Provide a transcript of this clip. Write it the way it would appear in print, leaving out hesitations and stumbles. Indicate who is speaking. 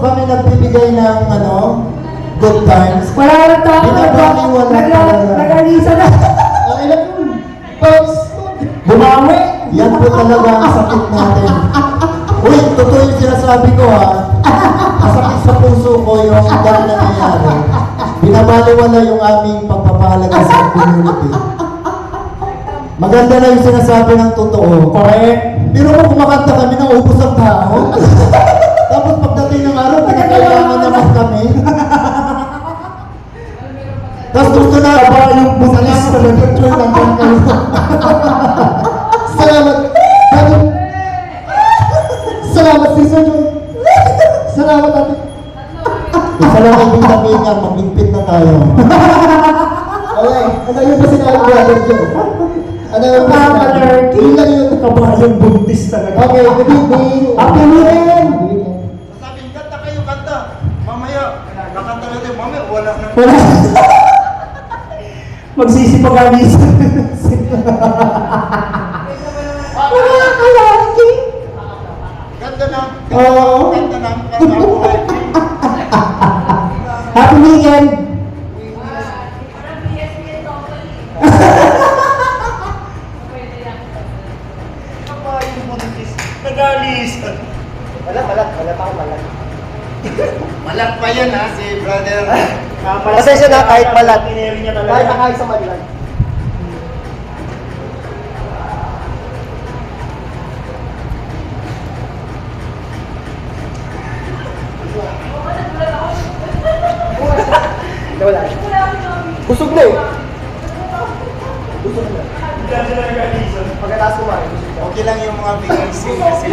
Speaker 1: kami nagbibigay ng good times.
Speaker 2: Wala na tayo. Nag-alisa na.
Speaker 1: Okay lang yun. Pops!
Speaker 2: Bumawi.
Speaker 1: Yan po talaga ang sakit natin. Uy, totoo yung sinasabi ko ha. Masakit sa puso ko yung dahil nangyayari. Binabaliwala yung aming pagpapahalaga sa community. Maganda na yung sinasabi ng totoo.
Speaker 2: Correct.
Speaker 1: Pero kung kumakanta kami ng ubos ang tao, tapos pagdating ng araw, pinagkailangan naman kami. Tapos gusto na ba yung buntis sa nag-picture ng kayo. Salamat. Salamat, Sister Joy. Salamat, ate. Isa lang ang ibig sabihin niya, magligpit na tayo. Okay, ano yung ba sinabi ko, Brother Joy? Ano yung ba sinabi? Yun lang yun.
Speaker 2: Kabayang buntis talaga.
Speaker 1: Okay, good evening.
Speaker 2: Happy weekend!
Speaker 3: Sasabihin, kanta kayo, kanta. Mamaya, kakanta natin. Mamaya, wala na.
Speaker 2: Wala. Magsisipag-alis. Wala ka lagi.
Speaker 3: Ganda na.
Speaker 2: Oo.
Speaker 3: Ganda na. Ganda na.
Speaker 2: Happy weekend!
Speaker 3: Nagalis. Malak pa ako malak. Malak pa yan ha, si brother.
Speaker 1: Pasensya na, kahit malat.
Speaker 3: Kahit
Speaker 1: nakahit sa malat. Wala. Busog na eh. Busog na. Pagkatapos kumain.
Speaker 3: Okay lang yung mga vacancy kasi